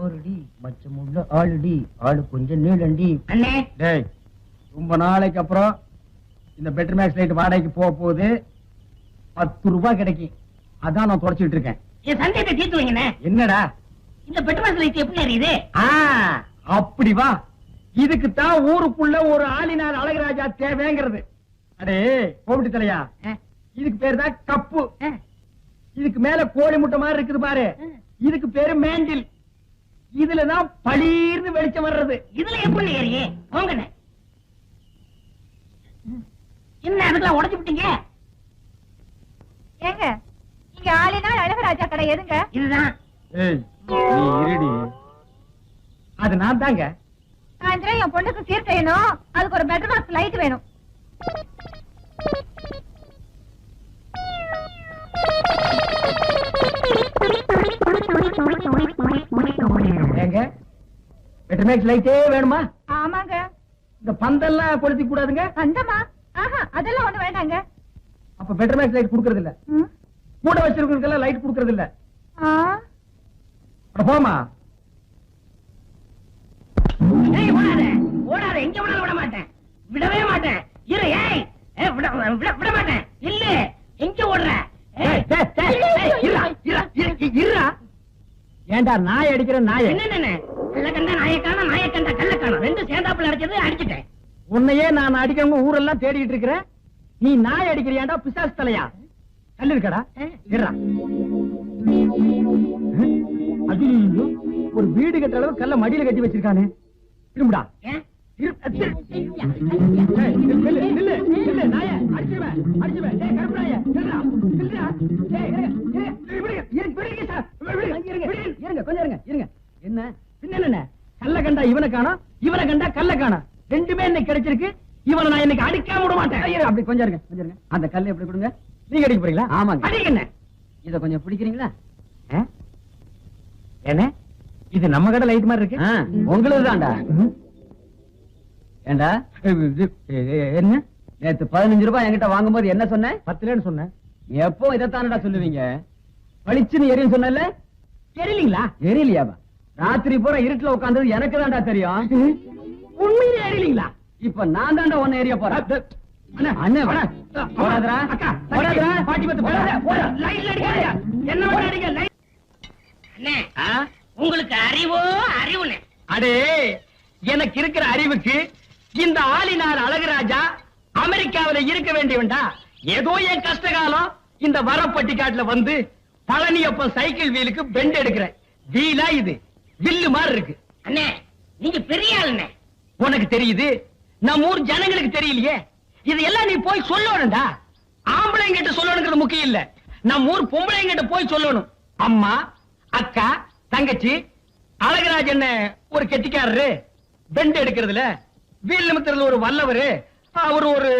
பாருடி மச்சமுள்ள ஆளுடி ஆளு கொஞ்சம் நீளண்டி. அண்ணே டேய், ரொம்ப நாளைக்கு அப்புறம் இந்த பெட்டர் மேக்ஸ் லைட் வாடகைக்கு போக போகுது. 10 ரூபாய் கிடைக்கும். அதான் நான் தொடச்சிட்டு இருக்கேன். என் சந்தேகத்தை தீர்த்து வைங்கண்ணே. என்னடா இந்த பெட்ரோல் லைட் எப்படி எரியுது? அப்படி வா. இதுக்கு தான் ஊருக்குள்ள ஒரு ஆளினார் அழகராஜா தேவைங்கிறது. அடே கோபிட்டு தலையா, இதுக்கு பேரு தான் கப்பு. இதுக்கு மேல கோழி முட்டை மாதிரி இருக்குது பாரு, இதுக்கு பேரு மேண்டில். இதுலதான் பளீர்னு வெளிச்சம் வர்றது. இதுல எப்படி ஏறியே போங்கண்ணே. என்ன அதுக்கெல்லாம் உடைச்சு விட்டீங்க? ஏங்க இங்க ஆளினால் அழகராஜா கடை எதுங்க? இதுதான். ஏய் நீ இருடி. அது நான் தாங்க. சாயந்தரம் என் பொண்ணுக்கு சீர் செய்யணும். அதுக்கு ஒரு பெட்ரூம் பாக்ஸ் லைட் வேணும். ஏங்க பெட்டர் மேக்ஸ் லைட்டே வேணுமா? ஆமாங்க. இந்த பந்தெல்லாம் கொளுத்தி கூடாதுங்க. அந்தமா அதெல்லாம் ஒண்ணு வேண்டாங்க. அப்ப பெட்டர் மேக்ஸ் லைட் குடுக்கறது இல்ல. கூட வச்சிருக்கவங்களுக்கெல்லாம் லைட் குடுக்கறது இல்ல. போமா. ஓடாத ஓடாத, எங்க விட விட மாட்டேன், விடவே மாட்டேன். இரு. ஏய் விட மாட்டேன். இல்ல எங்க ஓடுற? ஏண்டா நாய் அடிக்கிற நாய? என்ன கல்ல கண்டா நாயக்கான, நாயக்கண்டா கல்லக்கான, ரெண்டு சேர்ந்தாப்புல அடிச்சது அடிச்சுட்டேன். உன்னையே நான் அடிக்கிறவங்க ஊரெல்லாம் தேடிட்டு இருக்கிறேன். நீ நாய் அடிக்கிறியாண்டா பிசாசு தலையா? கல்லு இருக்கடா. ஐயோ, ஒரு வீடு கட்ட அளவு கல்ல மடியில கட்டி வச்சிருக்கானே. திரும்புடா. என்ன கல்ல கண்டா இவனை காணோம், இவனை கண்டா கல்ல காணோம். ரெண்டுமே இன்னைக்கு கிடைச்சிருக்கு. இவனை நான் இன்னைக்கு அடிக்காம விட மாட்டேன். அப்படி கொஞ்சம் இருங்க, கொஞ்சம் இருங்க. அந்த கல்லை எப்படி கொடுங்க. நீங்க அடிக்க போறீங்களா? ஆமாங்க. அடிக்கண்ணே. இத கொஞ்சம் பிடிக்கிறீங்களா? என்ன இது நம்ம கடை லைட் மாதிரி இருக்கு? உங்களுக்கு தான்டா. ஏண்டா என்ன நேத்து 15 ரூபாய் என்கிட்ட வாங்கும் போது என்ன சொன்ன? 10 சொன்னேன். எப்போ இதைத்தானடா சொல்லுவீங்க? பளிச்சுன்னு எரியும் சொன்னல, எரியலீங்களா? எரியலையாவா? ராத்திரி பூரா இருட்டுல உட்கார்ந்தது எனக்கு தான்டா தெரியும். உண்மையிலே எரியலீங்களா? இப்ப நான் தான்டா ஒன்னு எரிய போறேன். உங்களுக்கு அறிவோ அறிவுன்னு? அடே, எனக்கு இருக்கிற அறிவுக்கு இந்த ஆளினார் அழகராஜா அமெரிக்காவில இருக்க வேண்டியவன்டா. ஏதோ என் கஷ்டகாலம் இந்த வரப்பட்டிக்காட்டுல வந்து பழனியப்ப சைக்கிள் வீலுக்கு பெண்ட் எடுக்கிறேன். வீலா இது வில்லு மாதிரி இருக்கு. அண்ணே நீங்க பெரிய ஆளுண்ணே. உனக்கு தெரியுது, நம்ம ஊர் ஜனங்களுக்கு தெரியலையே. இதெல்லாம் நீ போய் சொல்லணும்டா. ஆம்பளைங்கிட்ட சொல்லணுங்கிறது முக்கியம் இல்ல, நம்ம ஊர் பொம்பளைங்கிட்ட போய் சொல்லணும். அம்மா, அக்கா, தங்கச்சி, அழகராஜன் ஒரு கெட்டிக்காரரு, பெண்ட் எடுக்கிறதுல வீல் நிமித்தத்துல ஒரு வல்லவரு, அவர் ஒரு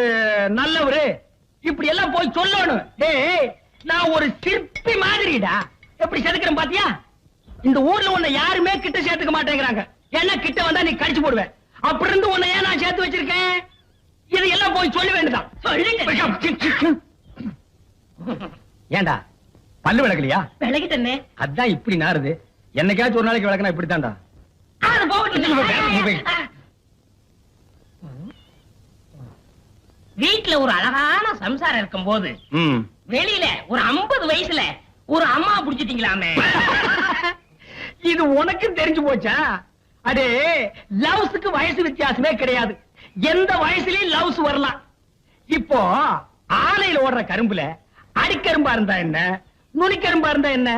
நல்லவரு, இப்படி எல்லாம் போய் சொல்லணும். டேய், நான் ஒரு சிற்பி மாதிரிடா. எப்படி செதுக்கிறேன் பாத்தியா? இந்த ஊர்ல உன்னை யாருமே கிட்ட சேர்த்துக்க மாட்டேங்கிறாங்க. ஏன்னா கிட்ட வந்தா நீ கடிச்சு போடுவேன். அப்படி இருந்து உன்னை ஏன் நான் சேர்த்து வச்சிருக்கேன்? இது எல்லாம் போய் சொல்ல வேண்டியதான். ஏண்டா பல்லு விளக்கலையா? விளக்கிட்டே. அதான் இப்படி நாருது. என்னைக்காச்சும் ஒரு நாளைக்கு விளக்கனா இப்படித்தான்டா. வீட்டுல ஒரு அழகான சம்சாரம் இருக்கும் போது வெளியில ஒரு 50 வயசுல ஒரு அம்மா புடிச்சிட்டீங்களாமே. இது உனக்கு தெரிஞ்சு போச்சா? அடே, லவ்ஸுக்கு வயசு வித்தியாசமே கிடையாது. எந்த வயசுலயும் லவ்ஸ் வரலாம். இப்போ ஆலையில ஓடுற கரும்புல அடிக்கரும்பா இருந்தா என்ன, நுனிக்கரும்பா இருந்தா என்ன?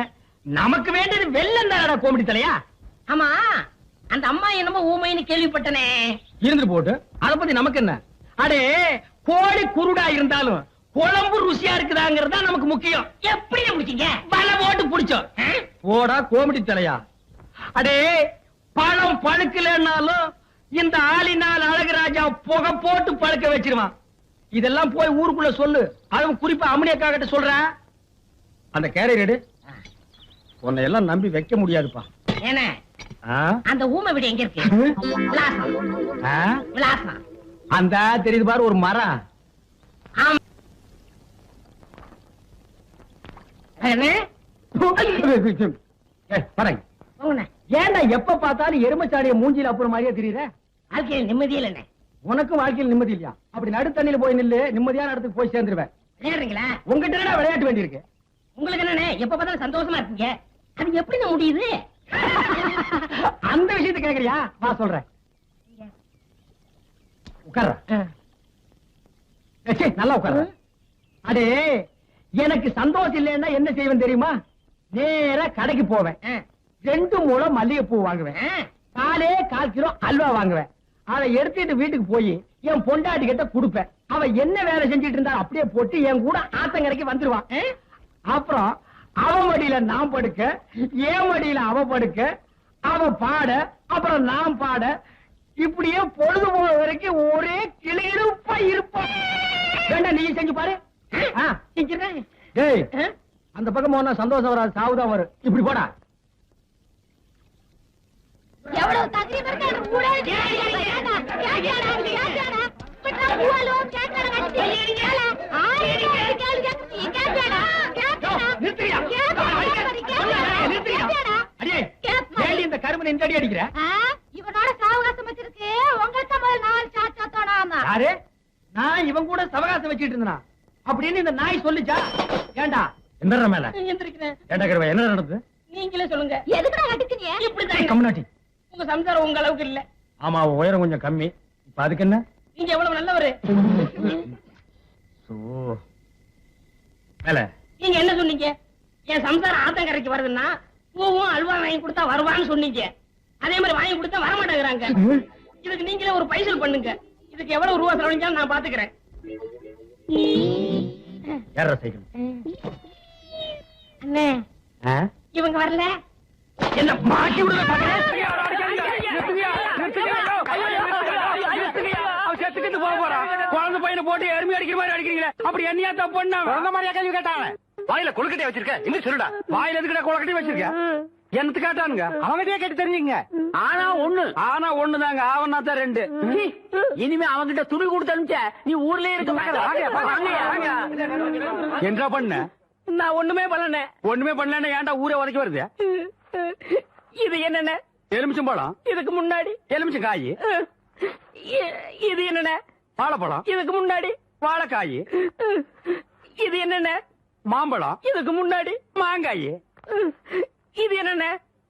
நமக்கு வேண்டியது வெள்ளம் தானடா கோமிடி தலையா. ஆமா, அந்த அம்மா என்னமோ ஊமைன்னு கேள்விப்பட்டனே. இருந்து போட்டு அத பத்தி நமக்கு என்ன? அடே, கோழி குருடா இருந்தாலும் குழம்பு ருசியா இருக்குதாங்கிறதா நமக்கு முக்கியம். எப்படி முடிச்சீங்க? பல போட்டு புடிச்சோம். போடா கோமிடி தலையா. அடே, பழம் பழுக்கலன்னாலும் இந்த ஆளினால் அழகராஜா புகை போட்டு பழுக்க வச்சிருவான். இதெல்லாம் போய் ஊருக்குள்ள சொல்லு. அதுவும் குறிப்பா அம்மனியக்கா கிட்ட சொல்ற. அந்த கேரியர் எடு. உன்னை எல்லாம் நம்பி வைக்க முடியாதுப்பா. என்ன அந்த ஊமை வீடு எங்க இருக்கு? விலாசம். விலாசம் அந்த தெரியுது பாரு, ஒரு மரம். ஏன்டா எப்ப பார்த்தாலும் எருமச்சாடிய மூஞ்சில அப்புறம் மாதிரியே தெரியுற? வாழ்க்கையில நிம்மதியே இல்லண்ணே. உனக்கும் வாழ்க்கையில் நிம்மதி இல்லையா? அப்படி நடுத்தண்ணில போய் நில்லு, நிம்மதியான இடத்துக்கு போய் சேர்ந்துருவேன். விளையாடுறீங்களா? உங்ககிட்ட என்ன விளையாட்டு வேண்டியிருக்கு? உங்களுக்கு என்னண்ணே எப்ப பார்த்தாலும் சந்தோஷமா இருக்கீங்க, அது எப்படிங்க முடியுது? அந்த விஷயத்தை கேக்குறியா? வா சொல்றேன். உட்கார்ற. நல்லா உட்கார்ற. அடே, எனக்கு சந்தோஷம் இல்லைன்னா என்ன செய்வேன் தெரியுமா? நேரா கடைக்கு போவேன், 2 முழம் மல்லிகைப்பூ வாங்குவேன், 4 கிலோ அல்வா வாங்குவேன். அதை எடுத்துட்டு வீட்டுக்கு போய் என் பொண்டாட்டி கிட்ட கொடுப்பேன். அவ என்ன வேலை செஞ்சிட்டு இருந்தா அப்படியே போட்டு என் கூட ஆத்தங்கரைக்கு வந்துருவான். அப்புறம் அவ மடியில நான் படுக்க, என் மடியில அவ படுக்க, அவ பாட, அப்புறம் நான் பாட, இப்படியே பொழுது போற வரைக்கும் ஒரே கிளியிருப்பா இருப்பான். வேண்டாம், நீ செஞ்சு பாரு. செஞ்சிடறேன். டேய், அந்த பக்கம் போனா சந்தோஷம் வராது, சாவுதான் வரும். இப்படி போடா. எவ்வளவு தகரீம் இருக்கு அந்த ஊரே. கேட்டாடா பட்டா ஊலோ கேட்டாடா கட்டி கேள ஆயிரம் கேட்டாடா நிறுத்துறியா? அடியே, ஏண்டி இந்த கருமனை இந்த அடி அடிக்கிற? இவனோட சாவகாசம் வச்சிருக்கு. உங்கள்ட்ட முதல் 4 சாச்சா தோணாமா. யாரு? நான் இவன் கூட சவகாசம் வச்சிட்டு இருந்தா அப்படின்னு இந்த நாய் சொல்லுச்சா? ஏண்டா என்ன மேல எந்திரிக்கிறேன். ஏண்டா கருவா, என்ன நடந்தது? நீங்களே சொல்லுங்க. எதுக்குடா கட்டுக்கிறிய? இப்படிதான். கம்னாட்டி. உங்க சம்சாரம் உங்க அளவுக்கு இல்ல. ஆமா, உயரம் கொஞ்சம் கம்மி. இப்ப அதுக்கு என்ன? நீங்க எவ்வளவு நல்லவரு. மேல நீங்க என்ன சொன்னீங்க? என் சம்சாரம் ஆத்தங்கரைக்கு வருதுன்னா பூவும் அல்வா வாங்கி கொடுத்தா வருவான்னு சொன்னீங்க. அதே மாதிரி வாங்கி கொடுத்தா வர மாட்டேங்கிறாங்க. இதுக்கு நீங்களே ஒரு பைசல் பண்ணுங்க. இதுக்கு எவ்வளவு ரூபா செலவழிஞ்சாலும் நான் பாத்துக்கிறேன். யாரா சைக்கிள்? அண்ணே, இவங்க வரல. என்ன மாட்டி விடுற பாக்குறேன்? குழந்தை பையனை போட்டு எருமை அடிக்கிற மாதிரி அடிக்கிறீங்களே, அப்படி என்னையா தப்பு பண்ண? குழந்தை மாதிரியா கேள்வி கேட்டாங்க? வாயில கொழுக்கட்டையை வச்சிருக்க, இன்னும் சொல்லுடா. வாயில எதுக்குடா கொழுக்கட்டை வச்சிருக்க? என்னத்து கேட்டானுங்க? அவங்கிட்டே கேட்டு தெரிஞ்சுங்க. ஆனா ஒண்ணுதாங்க, ஆவனா தான் 2. இனிமே அவங்கிட்ட துணி கொடுத்து அனுப்பிச்ச நீ ஊர்லயே இருக்க. என்ன பண்ண? நான் ஒண்ணுமே பண்ணல. ஒண்ணுமே பண்ணல. ஏன்டா ஊரே உதைக்க வருது? இது என்னென்ன? எலுமிச்சம் பழம். இதுக்கு முன்னாடி எலுமிச்சம் காய். இது என்னென்ன? வாழைப்பழம். இதுக்கு முன்னாடி வாழைக்காய். இது என்னென்ன? மாம்பழம். இதுக்கு முன்னாடி மாங்காய். இது என்னென்ன?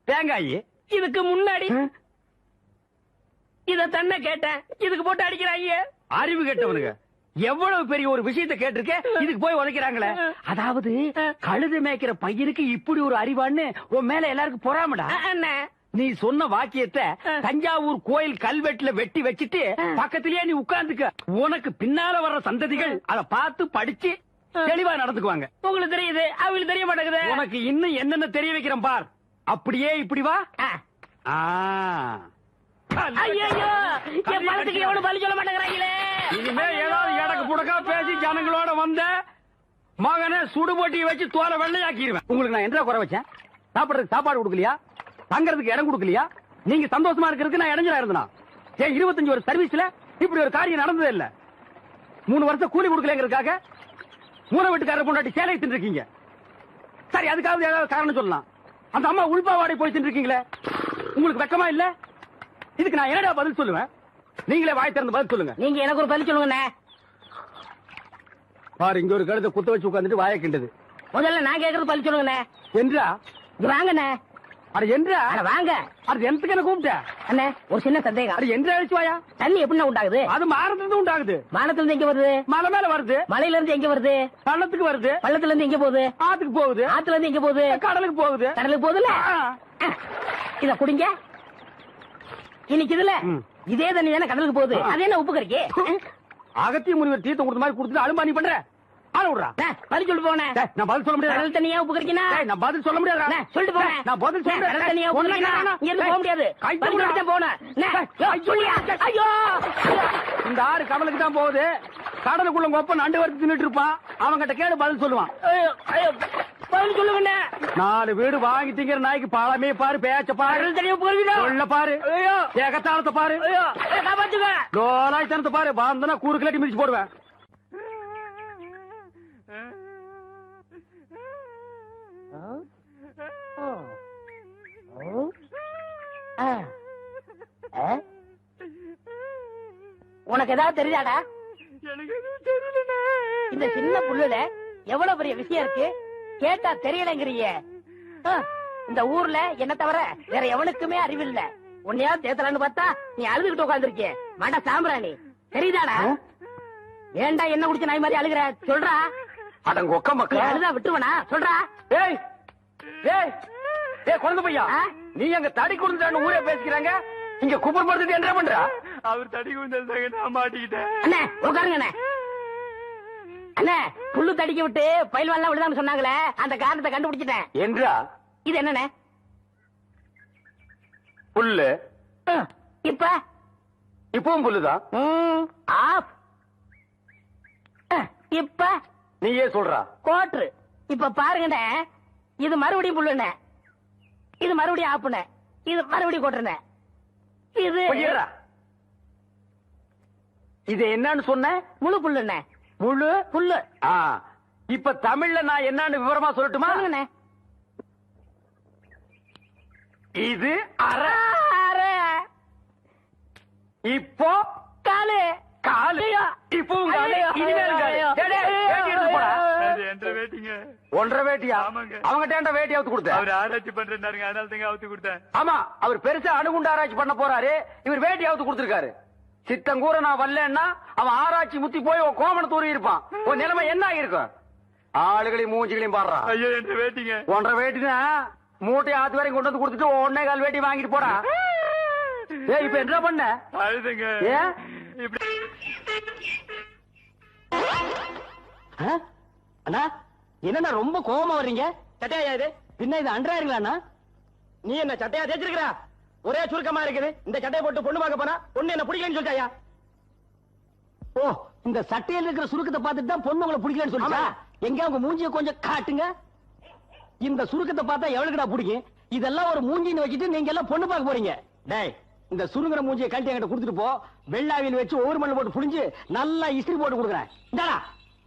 தேங்காய். இதுக்கு முன்னாடி இத தன்ன கேட்டேன். இதுக்கு போட்டு அடிக்கிறாங்க. அறிவு கேட்டவனுங்க எவ்வளவு பெரிய ஒரு விஷயத்தை கேட்டிருக்க, இதுக்கு போய் உதைக்கிறாங்களே. அதாவது கழுது மேய்க்கிற பையனுக்கு இப்படி ஒரு அறிவான்னு உன் மேல எல்லாருக்கும் பொறாமடா. அண்ணே, நீ சொன்ன வாக்கியத்தை தஞ்சாவூர் கோயில் கல்வெட்டுல வெட்டி வச்சிட்டு பக்கத்திலேயே நீ உட்கார்ந்துக்க. உனக்கு பின்னால வர்ற சந்ததிகள் அதை பார்த்து படிச்சு தெளிவா நடந்துக்குவாங்க. உங்களுக்கு தெரியுது, அவங்களுக்கு தெரிய மாட்டேங்குது. உனக்கு இன்னும் என்னென்ன தெரிய வைக்கிறேன் பார். அப்படியே இப்படி வா. ஐயோ, என் பணத்துக்கு எவ்வளவு பலி சொல்ல மாட்டேங்கிறாங்களே. இனிமே ஏதாவது எடக்கு புடக்கா பேசி ஜனங்களோட வந்த மகனை சுடுபொட்டியை வச்சு தோலை வெள்ளையாக்கிடுவேன். உங்களுக்கு நான் என்ன குறை வச்சேன்? சாப்பிடுறதுக்கு சாப்பாடு கொடுக்கலையா? தங்கறதுக்கு இடம் கொடுக்கலையா? நீங்க சந்தோஷமா இருக்கிறதுக்கு நான் இடைஞ்சலா இருந்தனா? ஏன் 25 வருஷம் சர்வீஸ்ல இப்படி ஒரு காரியம் நடந்ததே இல்ல. 3 வருஷம் கூலி கொடுக்கலங்கிறதுக்காக 3 வீட்டுக்காரர் பொண்டாட்டி சேலை தின்னுருக்கீங்க. சரி, அதுக்காவது ஏதாவது காரணம் சொல்லலாம். அந்த அம்மா உள்பாவாடை போய் தின்னுருக்கீங்களே, உங்களுக்கு வெக்கமா இல்ல? இதுக்கு நான் என்னடா பதில் சொல்லுவேன்? நீங்களே வாய் திறந்து பதில் சொல்லுங்க. நீங்க எனக்கு ஒரு பதில் சொல்லுங்க. பாரு, இங்க ஒரு கழுதை குத்த வச்சு உட்காந்துட்டு வாயை கிண்டது. முதல்ல நான் கேக்குறது பதில் சொல்லுங்க. என்றா? வாங்கண்ணே. அட என்றா? வாங்க. அது எனக்கு என்ன கூப்பிட்ட? அண்ணே, ஒரு சின்ன சந்தேகம். அது என்ற அழிச்சு வாயா. தண்ணி எப்படின்னா உண்டாகுது? அது மாறதுல உண்டாகுது. வானத்துல இருந்து எங்க வருது? மலை மேல வருது. மலையில இருந்து எங்க வருது? பள்ளத்துக்கு வருது. பள்ளத்துல இருந்து எங்க போகுது? ஆத்துக்கு போகுது. ஆத்துல இருந்து எங்க போகுது? கடலுக்கு போகுது. கடலுக்கு போகுதுல. இத குடிங்க. இன்னைக்கு இதுல இதே தண்ணி தானே கடலுக்கு போகுது. அது என்ன உப்பு கறிக்கு? அகத்திய முனிவர் தீர்த்தம் கொடுத்த மாதிரி கொடுத்துட்டு அலும்பா நீ பண்ற. ஆள விடுறா. பதில் சொல்லிட்டு போனேன். நான் பதில் சொல்ல முடியாது. கடல் தண்ணியா உப்பு கறிக்கினா? நான் பதில் சொல்ல முடியாது. சொல்லிட்டு போனேன். நான் பதில் சொல்ல கடல் தண்ணியா உப்பு கறிக்கினா? இங்க இருந்து போக முடியாது. பதில் சொல்லிட்டு போனேன். சொல்லியா? ஐயோ, இந்த ஆறு கடலுக்கு தான் போகுது. கடலுக்குள்ள கொப்ப நண்டு வறுத்து தின்னுட்டு இருப்பான். அவங்கிட்ட கேடு பதில் சொல்லுவான். பதில் சொல்லுங்க. 4 வீடு வாங்கி திங்கிற நாய்க்கு பழமே பாரு, பேச்ச பாரு, சொல்ல பாரு, ஏகத்தாளத்தை பாரு, லோலாய்த்தனத்தை பாரு. பாந்தனா கூறுக்கலாட்டி மிதிச்சு போடுவேன். உனக்கு ஏதாவது தெரியாதா? எனக்கு எதுவும் தெரியலண்ணே. இந்த சின்ன புல்லுல எவ்வளவு பெரிய விஷயம் இருக்கு, கேட்டா தெரியலங்கிறிய. இந்த ஊர்ல என்ன தவிர வேற எவனுக்குமே அறிவில்ல. உன்னையாவது தேத்தலான்னு பார்த்தா நீ அழுதுகிட்டு உட்காந்துருக்கிய. மாட்டா சாம்பிராணி தெரியுதாடா? ஏண்டா என்ன குடிச்ச நாய் மாதிரி அழுகுற? சொல்றா. அடங்க ஒக்க நீ மக்கள். அழுதா விட்டுவனா? சொல்றா. ஏய் ஏய் ஏய் குழந்தை பையா, நீ அங்க தடி குடுந்தான்னு ஊரே பேசிக்கிறாங்க, இங்க குப்பர் படுத்துட்டு என்ன பண்ற? அவர் தடி குடுந்தாங்க, நான் மாட்டிக்கிட்டேன். அண்ணே உட்காருங்க அண்ணே. அண்ணே புல்லு தடிக்க விட்டு பயில்வான்லாம் விழுதாம சொன்னாங்களே, அந்த காரணத்தை கண்டுபிடிச்சிட்டேன். என்றா இது என்னண்ணே? புல்லு. இப்ப இப்பவும் புல்லுதான். ஆஃப். இப்ப நீயே சொல்றா. கோட்ரு. இப்ப பாருங்கண்ணே, இது மறுபடியும் புல்லுண்ணே, இது மறுபடியும் ஆப்புண்ணே, இது மறுபடியும் கோட்டுண்ணே. இது பொய்யரா. இது என்னன்னு சொன்ன? முழு புல்லுண்ணே. முழு புல்லு. ஆ, இப்ப தமிழ்ல நான் என்னன்னு விவரமா சொல்லட்டுமா? சொல்லுங்கண்ணே. இது அரை. அரை. இப்போ காலு. காலு. இப்பவும் காலு. இனிமேல் காலு. டேய், டேய், வேட்டி எடுத்து போடா. ஒன்றரை வேட்டியா? அவங்ககிட்ட வேட்டி அவுத்து கொடுத்த. அவர் ஆராய்ச்சி பண்றாருங்க, அதனால தாங்க அவுத்து கொடுத்தேன். ஆமா, அவர் பெருசா அணுகுண்டு ஆராய்ச்சி பண்ண போறாரு, இவர் வேட்டி அவுத்து கொடுத்திருக்காரு. சித்தங்கூர நான் வரலன்னா அவன் ஆராய்ச்சி முத்தி போய் உன் கோமண தூரி இருப்பான். உன் நிலைமை என்ன ஆகிருக்கும்? ஆளுகளையும் மூஞ்சிகளையும் பாடுறான். ஐயோ என்ற வேட்டிங்க. ஒன்றரை வேட்டினா மூட்டை ஆத்து வரைக்கும் கொண்டு வந்து கொடுத்துட்டு 1.25 வேட்டி வாங்கிட்டு போடா. ஏய் இப்ப என்ன பண்ண? அழுதுங்க. ஏன் இப்படி அண்ணா என்ன ரொம்ப கோபமா வர்றீங்க? சட்டையா இது? பின்ன இது அன்றாயிருங்களா? நீ என்ன சட்டையா தேய்ச்சிருக்கிறா? ஒரே சுருக்கமா இருக்குது. இந்த சட்டையை போட்டு பொண்ணு பார்க்க போனா பொண்ணு என்ன பிடிக்கலன்னு சொல்லிட்டாயா? ஓ, இந்த சட்டையில இருக்கிற சுருக்கத்தை பார்த்துட்டு தான் பொண்ணு உங்களை பிடிக்கலன்னு சொல்லிச்சா? எங்க உங்க மூஞ்சிய கொஞ்சம் காட்டுங்க. இந்த சுருக்கத்தை பார்த்தா எவ்வளவுடா பிடிக்கும்? இதெல்லாம் ஒரு மூஞ்சின்னு வச்சுட்டு நீங்க எல்லாம் பொண்ணு பார்க்க போறீங்க. டேய், இந்த சுருங்குற மூஞ்சியை கழட்டி என்கிட்ட கொடுத்துட்டு போ. வெள்ளாவில் வச்சு ஒவ்வொரு மண்ணு போட்டு புளிஞ்சு நல்லா இஸ்திரி போட்டு கொடுக்குறேன். இந்தாடா,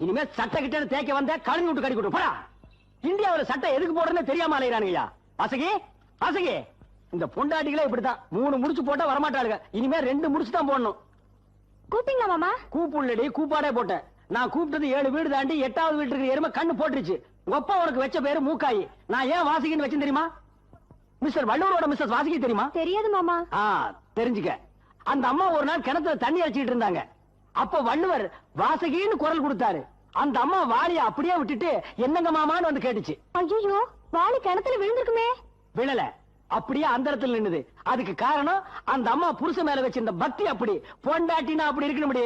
இனிமே சட்டை கிட்ட தேய்க்க வந்த கழுவி விட்டு கடி கொடுப்பா. இந்தியாவுல சட்டை எதுக்கு போடுறதுன்னு தெரியாம அலையிறானுங்கய்யா. வாசகி வாசகி, இந்த பொண்டாட்டிகளே இப்படித்தான் 3 முடிச்சு போட்டா வரமாட்டாளுங்க. இனிமே 2 முடிச்சு தான் போடணும். கூப்பிட்டீங்களா மாமா? கூப்புள்ளடி, கூப்பாடே போட்டேன். நான் கூப்பிட்டது 7 வீடு தாண்டி 8வது வீட்டு இருக்கிற எருமை கண்ணு போட்டுருச்சு. ஒப்பா உனக்கு வச்ச பேரு மூக்காயி. நான் ஏன் வாசகின்னு வச்சேன் தெரியுமா? மிஸ்டர் வள்ளுவரோட மிஸ்ஸஸ் வாசகி தெரியுமா? தெரியாது மாமா. தெரிஞ்சுக்க. அந்த அம்மா ஒரு நாள் கிணத்துல தண்ணி அடிச்சிட்டு இருந்தாங்க. அப்ப வள்ளுவர் வாசகின்னு குரல் கொடுத்தாரு. அந்த அம்மா வாளிய அப்படியே விட்டுட்டு என்னங்க மாமான்னு வந்து கேட்டுச்சு. ஐயோ, வாளி கிணத்துல விழுந்திருக்குமே. விழல, அப்படியே அந்த இடத்துல நின்னுது. அதுக்கு காரணம் அந்த அம்மா புருஷன் மேல வச்சிருந்த பக்தி. அப்படி பொண்டாட்டினா அப்படி இருக்கணும்.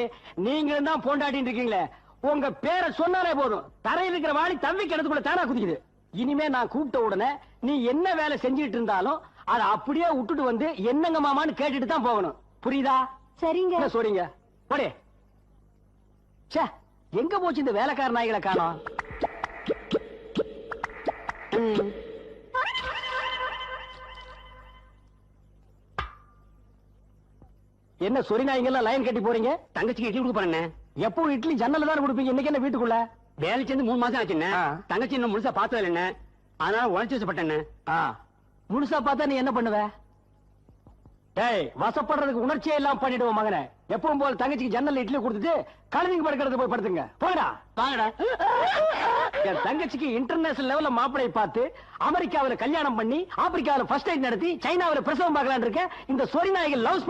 நீங்களும் தான் பொண்டாட்டின்னு இருக்கீங்களே, உங்க பேரை சொன்னாலே போதும் தரையில் இருக்கிற வாளி தம்பி கிணத்துக்குள்ள தானா குதிக்குது. இனிமே நான் கூப்பிட்ட உடனே நீ என்ன வேலை செஞ்சுட்டு இருந்தாலும் அதை அப்படியே விட்டுட்டு வந்து என்னங்க மாமான்னு கேட்டுட்டு தான் போகணும். புரியுதா? சரிங்க. என்ன சொல்றீங்க? போடே. ச்சே, எங்க போச்சு இந்த வேலைக்கார நாய்களை காணோம்? என்ன சொரி நாய்ங்க லைன் கட்டி போறீங்க? தங்கச்சிக்கு இட்லி கொடுக்க போறேன். எப்பவும் இட்லி ஜன்னல தான் கொடுப்பீங்க, இன்னைக்கு என்ன வீட்டுக்குள்ள? வேலை சேர்ந்து 3 மாசம் ஆச்சுண்ணே. தங்கச்சி இன்னும் முழுசா பார்த்தது என்ன, அதனால உழைச்சு வச்சப்பட்டேன். முழுசா பார்த்தா நீ என்ன பண்ணுவ? டேய், வசப்படுறதுக்கு உணர்ச்சியே எல்லாம் பண்ணிடுவோம் மகனே. எப்பவும் போல தங்கச்சிக்கு ஜன்னல் இட்லி கொடுத்துட்டு கழுவிங்க படுக்கிறது போய் படுத்துங்க. போடா வாங்கடா. என் தங்கச்சிக்கு இன்டர்நேஷனல் லெவல்ல மாப்பிளை பார்த்து அமெரிக்காவில கல்யாணம் பண்ணி ஆப்பிரிக்காவில ஃபர்ஸ்ட் எய்ட் நடத்தி சைனாவில பிரசவம் பார்க்கலான்னு இருக்க. இந்த சொரி நாய்கள் லவ்